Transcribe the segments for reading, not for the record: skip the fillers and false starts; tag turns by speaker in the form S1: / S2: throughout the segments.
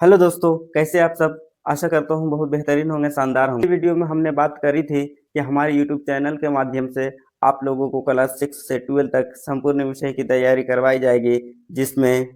S1: Hello दोस्तों, कैसे आप सब। आशा करता हूँ बहुत बेहतरीन होंगे, शानदार होंगे। वीडियो में हमने बात करी थी कि हमारे यूट्यूब चैनल के माध्यम से आप लोगों को क्लास 6 से 12 तक संपूर्ण विषय की तैयारी करवाई जाएगी, जिसमें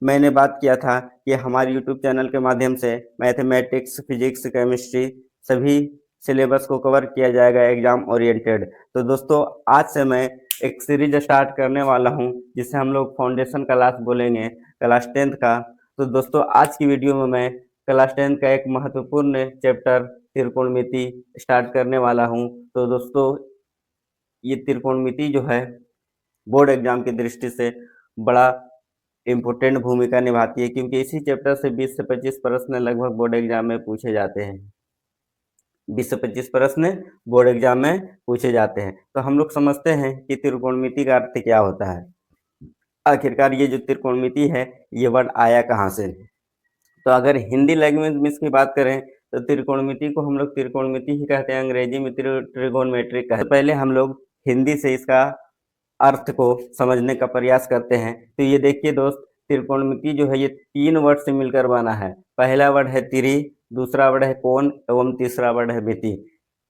S1: मैंने बात किया था कि हमारे यूट्यूब चैनल के माध्यम से मैथमेटिक्स, फिजिक्स, केमिस्ट्री सभी सिलेबस को कवर किया जाएगा एग्जाम ओरिएंटेड। तो दोस्तों, आज से मैं एक सीरीज स्टार्ट करने वाला हूं, जिसे हम लोग फाउंडेशन क्लास बोलेंगे, क्लास 10th का। तो दोस्तों, आज की वीडियो में मैं क्लास 10th का एक महत्वपूर्ण चैप्टर त्रिकोणमिति स्टार्ट करने वाला हूं। तो दोस्तों, ये त्रिकोणमिति जो है बोर्ड एग्जाम की दृष्टि से बड़ा इम्पोर्टेंट भूमिका निभाती है, क्योंकि इसी चैप्टर से 20 से 25 प्रश्न लगभग बोर्ड एग्जाम में पूछे जाते हैं। 20 से 25 प्रश्न बोर्ड एग्जाम में पूछे जाते हैं। तो हम लोग समझते हैं कि त्रिकोणमिति का अर्थ क्या होता है। आखिरकार ये जो त्रिकोणमिति है, ये वर्ड आया कहाँ से। तो अगर हिंदी लैंग्वेज में इसकी बात करें तो त्रिकोणमिति को हम लोग त्रिकोणमिति ही कहते हैं, अंग्रेजी में ट्रिगोनमेट्रिक कहते हैं। पहले हम लोग हिंदी से इसका अर्थ को समझने का प्रयास करते हैं। तो ये देखिए दोस्त, त्रिकोणमिति जो है ये 3 वर्ड से मिलकर बना है। पहला वर्ड है तिरी, दूसरा वर्ड है कोण एवं तीसरा वर्ड है मिति।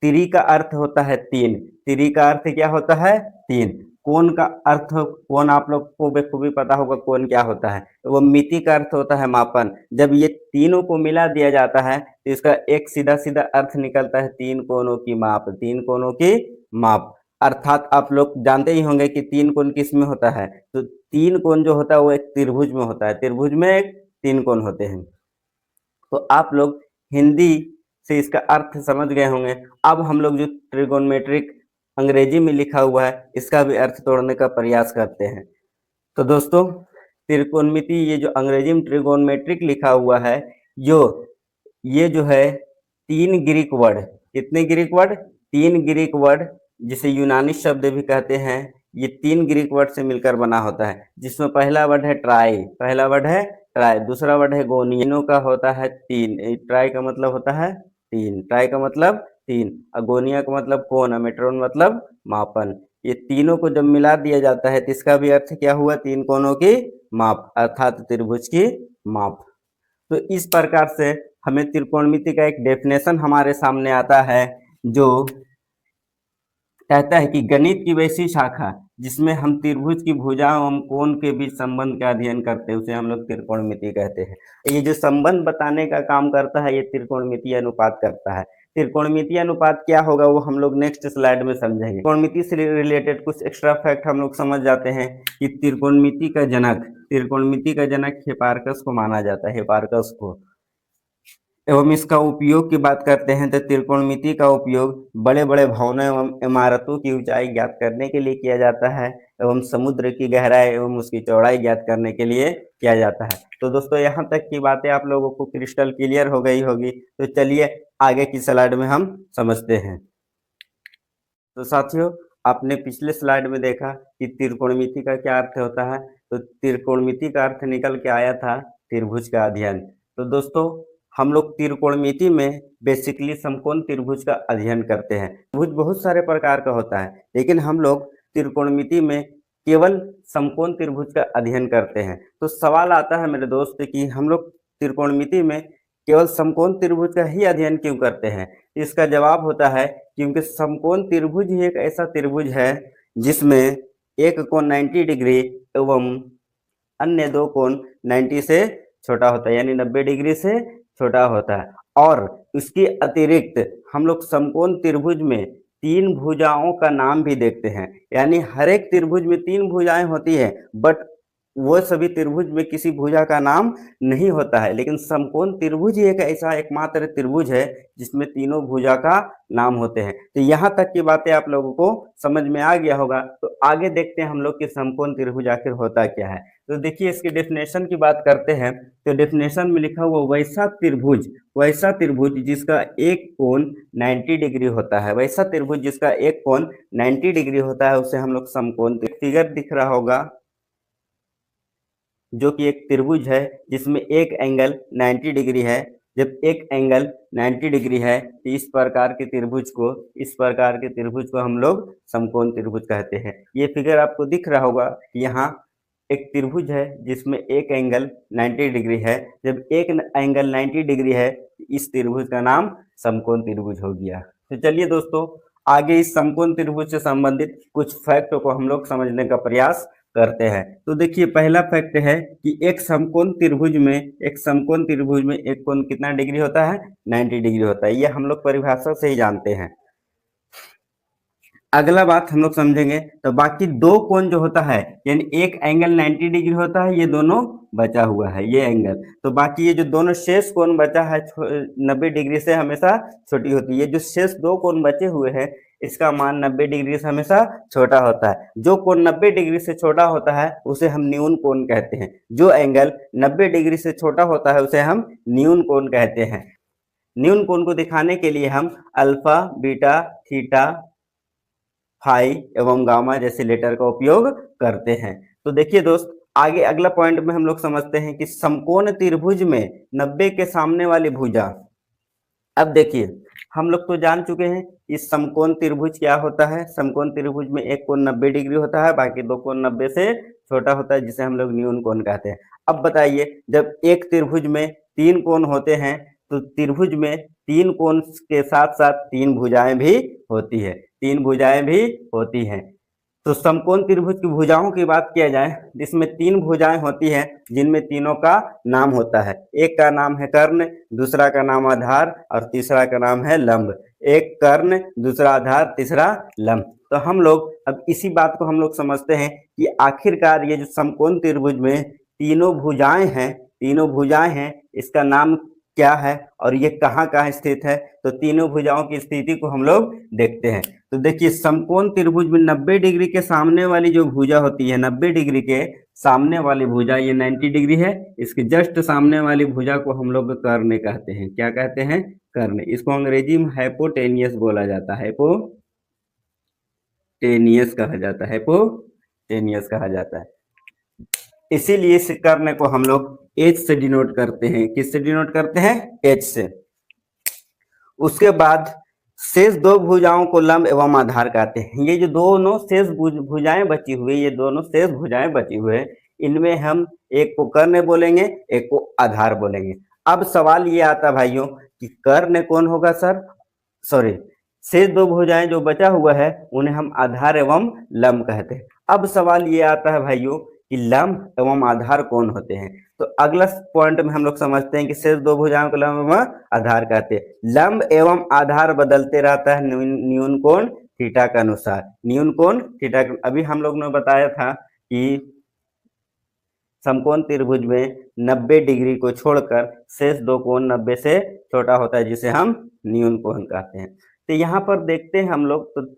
S1: तिरी का अर्थ होता है 3। तिरी का अर्थ क्या होता है? 3। कोण का अर्थ, कोण आप लोग को बखूबी पता होगा कोण क्या होता है। वो मिति का अर्थ होता है मापन। जब ये तीनों को मिला दिया जाता है तो इसका एक सीधा सीधा अर्थ निकलता है 3 कोणों की माप। 3 कोणों की माप अर्थात आप लोग जानते ही होंगे कि 3 कोण किस में होता है। तो 3 कोण जो होता है वो एक त्रिभुज में होता है। त्रिभुज में एक 3 कोण होते हैं। तो आप लोग हिंदी से इसका अर्थ समझ गए होंगे। अब हम लोग जो ट्रिगोनमेट्रिक अंग्रेजी में लिखा हुआ है, इसका भी अर्थ तोड़ने का प्रयास करते हैं। तो दोस्तों, त्रिकोणमिति, ये जो अंग्रेजी में ट्रिगोनमेट्रिक लिखा हुआ है, ये जो है 3 ग्रीक वर्ड। कितने ग्रीक वर्ड? 3 ग्रीक वर्ड, जिसे यूनानी शब्द भी कहते हैं। ये 3 ग्रीक वर्ड से मिलकर बना होता है, जिसमें पहला वर्ड है ट्राई। पहला वर्ड है ट्राई, दूसरा वर्ड है गोनिया। तीनों का होता है 3। ट्राई का मतलब होता है 3। ट्राई का मतलब 3। अगोनिया का मतलब कोण, मेट्रोन मतलब मापन। ये तीनों को जब मिला दिया जाता है तो इसका भी अर्थ क्या हुआ? 3 कोणों की माप, अर्थात त्रिभुज की माप। तो इस प्रकार से हमें त्रिकोणमिति का एक डेफिनेशन हमारे सामने आता है, जो कहता है कि गणित की वैसी शाखा जिसमें हम त्रिभुज की भुजाओं एवं कोण के बीच संबंध का अध्ययन करते हैं, उसे हम लोग त्रिकोणमिति कहते हैं। ये जो संबंध बताने का काम करता है, ये त्रिकोणमिति अनुपात करता है। त्रिकोणमिति अनुपात क्या होगा वो हम लोग नेक्स्ट स्लाइड में समझेंगे। त्रिकोणमिति से रिलेटेड कुछ एक्स्ट्रा फैक्ट हम लोग समझ जाते हैं कि त्रिकोणमिति का जनक हिपार्कस को माना जाता है, हिपार्कस को। एवं इसका उपयोग की बात करते हैं तो त्रिकोणमिति का उपयोग बड़े बड़े भवनों एवं इमारतों की ऊंचाई ज्ञात करने के लिए किया जाता है, एवं समुद्र की गहराई एवं उसकी चौड़ाई ज्ञात करने के लिए किया जाता है। तो दोस्तों, यहाँ तक की बातें आप लोगों को क्रिस्टल क्लियर हो गई होगी। तो चलिए आगे की स्लाइड में हम समझते हैं। तो साथियों, आपने पिछले स्लाइड में देखा कि त्रिकोणमिति का क्या अर्थ होता है। तो त्रिकोणमिति का अर्थ निकल के आया था त्रिभुज का अध्ययन। तो दोस्तों, हम लोग त्रिकोणमिति में बेसिकली समकोण त्रिभुज का अध्ययन करते हैं। त्रिभुज बहुत सारे प्रकार का होता है, लेकिन हम लोग त्रिकोणमिति में केवल समकोण त्रिभुज का अध्ययन करते हैं। तो सवाल आता है मेरे दोस्त कि हम लोग त्रिकोणमिति में केवल समकोण त्रिभुज का ही अध्ययन क्यों करते हैं। इसका जवाब होता है क्योंकि समकोण त्रिभुज ही एक ऐसा त्रिभुज है जिसमें एक कोण 90 डिग्री एवं अन्य 2 कोण 90 से छोटा होता है, यानी 90 डिग्री से छोटा होता है। और इसके अतिरिक्त हम लोग समकोण त्रिभुज में 3 भुजाओं का नाम भी देखते हैं, यानी हर एक त्रिभुज में 3 भुजाएं होती है, बट वो सभी त्रिभुज में किसी भुजा का नाम नहीं होता है। लेकिन समकोण त्रिभुज ही एक ऐसा एकमात्र त्रिभुज है जिसमें तीनों भुजा का नाम होते हैं। तो यहाँ तक की बातें आप लोगों को समझ में आ गया होगा। तो आगे देखते हैं हम लोग कि समकोण त्रिभुज आखिर होता क्या है। तो देखिए, इसकी डेफिनेशन की बात करते हैं तो डेफिनेशन में लिखा हुआ वैसा त्रिभुज जिसका एक कोण 90 डिग्री होता है, वैसा त्रिभुज जिसका एक कोण 90 डिग्री होता है, उसे हम लोग समकोण। फिगर दिख रहा होगा, जो कि एक त्रिभुज है जिसमें एक एंगल 90 डिग्री है। जब एक एंगल 90 डिग्री है तो इस प्रकार के त्रिभुज को हम लोग समकोण त्रिभुज कहते हैं। ये फिगर आपको दिख रहा होगा, यहाँ एक त्रिभुज है जिसमें एक एंगल 90 डिग्री है। जब एक एंगल 90 डिग्री है, इस त्रिभुज का नाम समकोण त्रिभुज हो गया। तो चलिए दोस्तों, आगे इस समकोण त्रिभुज से संबंधित कुछ फैक्ट को हम लोग समझने का प्रयास करते हैं। तो देखिए, पहला फैक्ट है कि एक समकोण त्रिभुज में एक कोण कितना डिग्री होता है? 90 डिग्री होता है। ये हम लोग परिभाषा से ही जानते हैं। अगला बात हम लोग समझेंगे तो बाकी दो कोण जो होता है, यानी एक एंगल 90 डिग्री होता है, ये दोनों बचा हुआ है ये एंगल। तो बाकी ये जो दोनों शेष कोण बचा है 90 डिग्री से हमेशा छोटी होती है। ये जो शेष दो कोण बचे हुए हैं, इसका मान 90 डिग्री से हमेशा छोटा होता है। जो कोण 90 डिग्री से छोटा होता है उसे हम न्यून कोण कहते हैं। जो एंगल 90 डिग्री से छोटा होता है उसे हम न्यून कोण कहते हैं। न्यून कोण को दिखाने के लिए हम अल्फा, बीटा, थीटा, फाई एवं गामा जैसे लेटर का उपयोग करते हैं। तो देखिए दोस्त, आगे अगला पॉइंट में हम लोग समझते हैं कि समकोण त्रिभुज में 90 के सामने वाली भुजा। अब देखिए, हम लोग तो जान चुके हैं इस समकोण त्रिभुज क्या होता है। समकोण त्रिभुज में एक कोण 90 डिग्री होता है, बाकी दो कोण 90 से छोटा होता है, जिसे हम लोग न्यून कोण कहते हैं। अब बताइए, जब एक त्रिभुज में तीन कोण होते हैं तो त्रिभुज में तीन कोण के साथ साथ तीन भुजाएं भी होती है, तीन भुजाएं भी होती हैं। तो समकोण त्रिभुज की भुजाओं की बात किया जाए, जिसमें तीन भुजाएं होती हैं, जिनमें तीनों का नाम होता है। एक का नाम है कर्ण, दूसरा का नाम आधार और तीसरा का नाम है लंब। एक कर्ण, दूसरा आधार, तीसरा लंब। तो हम लोग अब इसी बात को हम लोग समझते हैं कि आखिरकार ये जो समकोण त्रिभुज में तीनों भुजाएं हैं, इसका नाम क्या है और ये कहाँ कहाँ स्थित है। तो तीनों भुजाओं की स्थिति को हम लोग देखते हैं। तो देखिए, समकोण त्रिभुज में 90 डिग्री के सामने वाली जो भुजा होती है, 90 डिग्री के सामने वाली भुजा, ये 90 डिग्री है, इसके जस्ट सामने वाली भुजा को हम लोग कर्ण कहते हैं। क्या कहते हैं? कर्ण। इसको अंग्रेजी में हाइपोटेनियस बोला जाता है, हाइपोटेनियस कहा जाता है, हाइपोटेनियस कहा जाता है। इसीलिए इस कर्ण को हम लोग H से डिनोट करते हैं। किससे डिनोट करते हैं? H से। उसके बाद शेष दो भुजाओं को लंब एवं आधार कहते हैं। ये जो दोनों शेष भुजाएं बची हुई, ये दोनों शेष भुजाएं बची हुए, इनमें हम एक को कर्ण बोलेंगे, एक को आधार बोलेंगे। अब सवाल ये आता भाइयों कि कर्ण कौन होगा सर? सॉरी, शेष दो भुजाएं जो बचा हुआ है उन्हें हम आधार एवं लंब कहते हैं। अब सवाल ये आता है भाइयों कि लंब एवं आधार कौन होते हैं। तो अगला पॉइंट में हम लोग समझते हैं कि शेष दो भुजाओं को लंब एवं आधार कहते हैं। लंब एवं आधार बदलते रहता है न्यून कोण थीटा के अनुसार। न्यून कोण थीटा, अभी हम लोग ने बताया था कि समकोण त्रिभुज में 90 डिग्री को छोड़कर शेष दो कोण 90 से छोटा होता है, जिसे हम न्यून कोण कहते हैं। तो यहाँ पर देखते हैं हम लोग, तो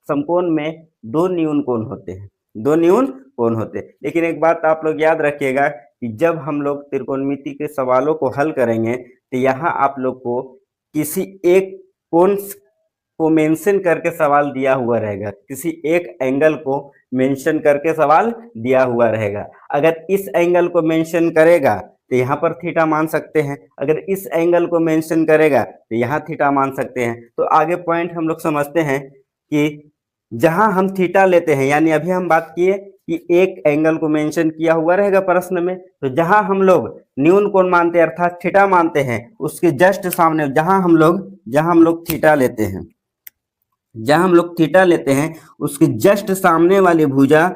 S1: समकोण में दो न्यून कोण होते हैं, दो न्यून कोण होते हैं। लेकिन एक बात आप लोग याद रखिएगा कि जब हम लोग त्रिकोणमिति के सवालों को हल करेंगे तो यहाँ आप लोग को किसी एक कोण को मेंशन करके सवाल दिया हुआ रहेगा, किसी एक एंगल को मेंशन करके सवाल दिया हुआ रहेगा। अगर इस एंगल को मेंशन करेगा तो यहाँ पर थीटा मान सकते हैं, अगर इस एंगल को मेंशन करेगा तो यहाँ थीटा मान सकते हैं। तो आगे पॉइंट हम लोग समझते हैं कि जहां हम थीटा लेते हैं, यानी अभी हम बात किए कि एक एंगल को मेंशन किया हुआ रहेगा प्रश्न में, तो जहां हम लोग न्यून कोण मानते हैं अर्थात थीटा मानते हैं, उसके जस्ट सामने जहां हम लोग थीटा लेते हैं, जहां हम लोग थीटा लेते हैं उसके जस्ट सामने वाली भुजा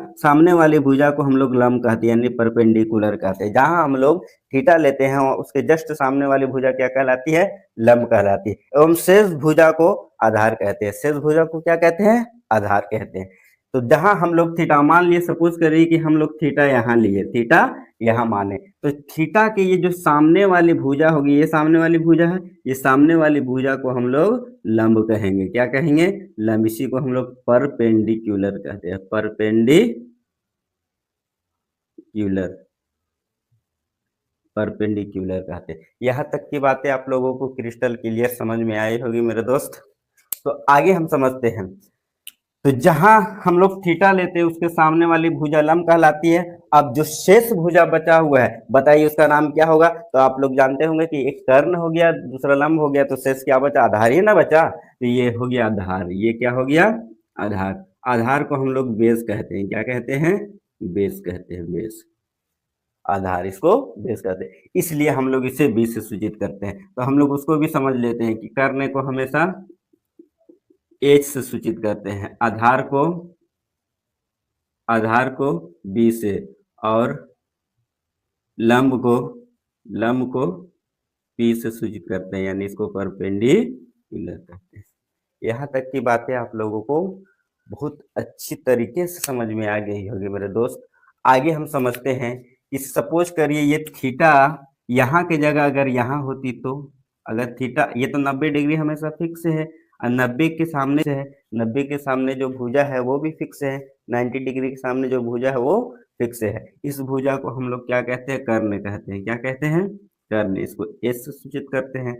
S1: को हम लोग लंब कहते हैं, यानी परपेंडिकुलर कहते हैं। जहां हम लोग थीटा लेते हैं उसके जस्ट सामने वाली भुजा क्या कहलाती है? लंब कहलाती है। एवं शेष भुजा को आधार कहते हैं। शेष भुजा को क्या कहते हैं? आधार कहते हैं। तो जहां हम लोग थीटा मान लिए, सपोज करिए कि हम लोग थीटा यहाँ लिए, थीटा यहाँ माने, तो थीटा के ये जो सामने वाली भुजा होगी, ये सामने वाली भुजा है, ये सामने वाली भुजा को हम लोग लंब कहेंगे। क्या कहेंगे? लंब। इसी को हम लोग परपेंडिकुलर कहते हैं, परपेंडिकुलर कहते हैं। यहाँ तक की बातें आप लोगों को क्रिस्टल क्लियर समझ में आई होगी मेरे दोस्त। तो आगे हम समझते हैं, तो जहां हम लोग थीटा लेते हैं उसके सामने वाली भुजा लंब कहलाती है। अब जो शेष भुजा बचा हुआ है, बताइए उसका नाम क्या होगा? तो आप लोग जानते होंगे कि एक कर्ण हो गया, दूसरा लंब हो गया, तो शेष क्या बचा? आधार ही ना बचा। तो ये हो गया आधार। ये क्या हो गया? आधार। आधार को हम लोग बेस कहते हैं। क्या कहते हैं? बेस कहते हैं, बेस, आधार, इसको बेस कहते हैं, इसलिए हम लोग इसे बी से सूचित करते हैं। तो हम लोग उसको भी समझ लेते हैं कि करने को हमेशा एच से सूचित करते हैं, आधार को बी से, और लंब को पी से सूचित करते हैं, यानी इसको परपेंडिकुलर कहते हैं। यहाँ तक की बातें आप लोगों को बहुत अच्छी तरीके से समझ में आ गई होगी मेरे दोस्त। आगे हम समझते हैं कि सपोज करिए ये थीटा यहाँ की जगह अगर यहाँ होती, तो अगर थीटा, ये तो 90 डिग्री हमेशा फिक्स है, और 90 के सामने से है, 90 के सामने जो भुजा है वो भी फिक्स है, 90 डिग्री के सामने जो भुजा है वो फिक्स है। इस भुजा को हम लोग क्या कहते हैं, कर्ण कहते हैं। क्या कहते हैं, कर्ण। इसको एस से सूचित करते हैं।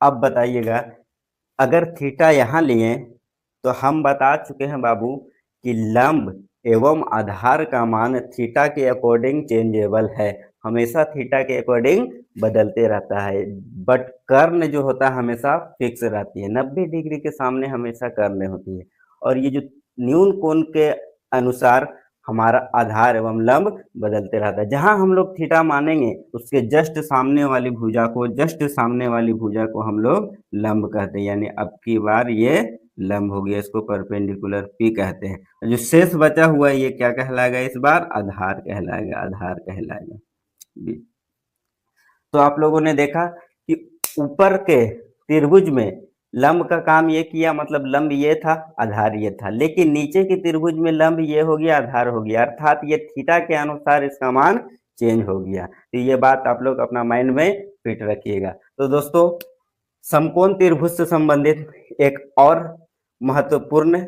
S1: अब बताइएगा, अगर थीटा यहाँ लिए तो हम बता चुके हैं बाबू कि लंब एवं आधार का मान थीटा के अकॉर्डिंग चेंजेबल है, हमेशा थीटा के अकॉर्डिंग बदलते रहता है, बट कर्ण जो होता है हमेशा फिक्स रहती है, 90 डिग्री के सामने हमेशा कर्ण होती है। और ये जो न्यून कोण के अनुसार हमारा आधार एवं लंब बदलते रहता है। जहां हम लोग थीटा मानेंगे उसके जस्ट सामने वाली भुजा को हम लोग लंब कहते हैं, यानी अब की बार ये लंब हो गया, इसको परपेंडिकुलर पी कहते हैं। जो शेष बचा हुआ है ये क्या कहलाएगा, इस बार आधार कहलाएगा। तो आप लोगों ने देखा कि ऊपर के त्रिभुज में लंब का काम ये किया, मतलब लंब ये था, आधार ये था, लेकिन नीचे के त्रिभुज में लंब ये हो गया, आधार हो गया, अर्थात ये थीटा के अनुसार इसका मान चेंज हो गया। तो ये बात आप लोग अपना माइंड में फिट रखिएगा। तो दोस्तों, समकोण त्रिभुज से संबंधित एक और महत्वपूर्ण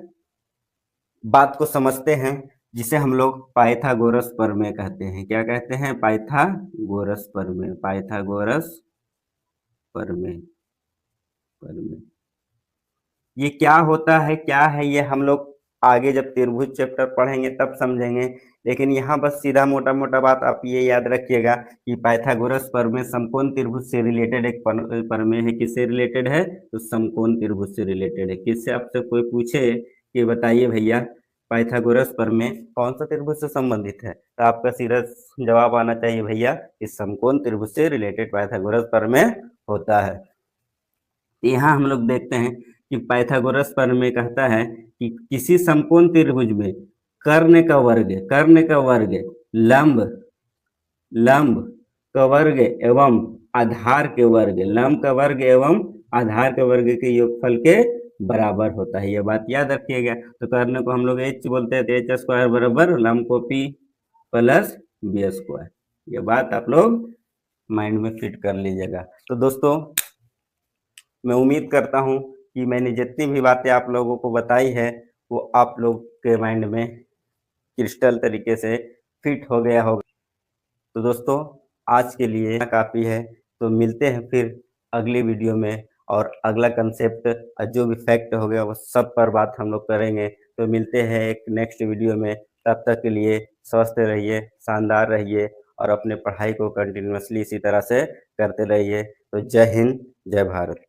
S1: बात को समझते हैं, जिसे हम लोग पाइथागोरस प्रमेय कहते हैं। क्या कहते हैं, पाइथागोरस प्रमेय। ये क्या होता है, क्या है ये हम लोग आगे जब त्रिभुज चैप्टर पढ़ेंगे तब समझेंगे, लेकिन यहाँ बस सीधा मोटा मोटा बात आप ये याद रखिएगा कि पाइथागोरस प्रमेय समकोण त्रिभुज से रिलेटेड एक प्रमेय है। किससे रिलेटेड है, तो समकोण त्रिभुज से रिलेटेड है। किससे आपसे कोई पूछे कि बताइए भैया पाइथागोरस प्रमेय कौन सा त्रिभुज से संबंधित है, तो आपका सीधा जवाब आना चाहिए भैया इस समकोण त्रिभुज से रिलेटेड पाइथागोरस प्रमेय होता है। यहाँ हम लोग देखते हैं कि पाइथागोरस प्रमेय कहता है कि किसी समकोण त्रिभुज में कर्ण का वर्ग लंब का वर्ग एवं आधार के वर्ग, लंब का वर्ग एवं आधार के वर्ग के योगफल के बराबर होता है। ये बात याद रखिएगा। तो कर्ण को हम लोग एच बोलते हैं, तो एच स्क्वायर बराबर लंब को पी प्लस बी स्क्वायर। ये बात आप लोग माइंड में फिट कर लीजिएगा। तो दोस्तों, मैं उम्मीद करता हूं कि मैंने जितनी भी बातें आप लोगों को बताई है वो आप लोग के माइंड में क्रिस्टल तरीके से फिट हो गया होगा। तो दोस्तों, आज के लिए काफ़ी है। तो मिलते हैं फिर अगली वीडियो में, और अगला कंसेप्ट जो भी फैक्ट हो गया वो सब पर बात हम लोग करेंगे। तो मिलते हैं एक नेक्स्ट वीडियो में। तब तक के लिए स्वस्थ रहिए, शानदार रहिए, और अपने पढ़ाई को कंटिन्यूअसली इसी तरह से करते रहिए। तो जय हिंद, जय भारत।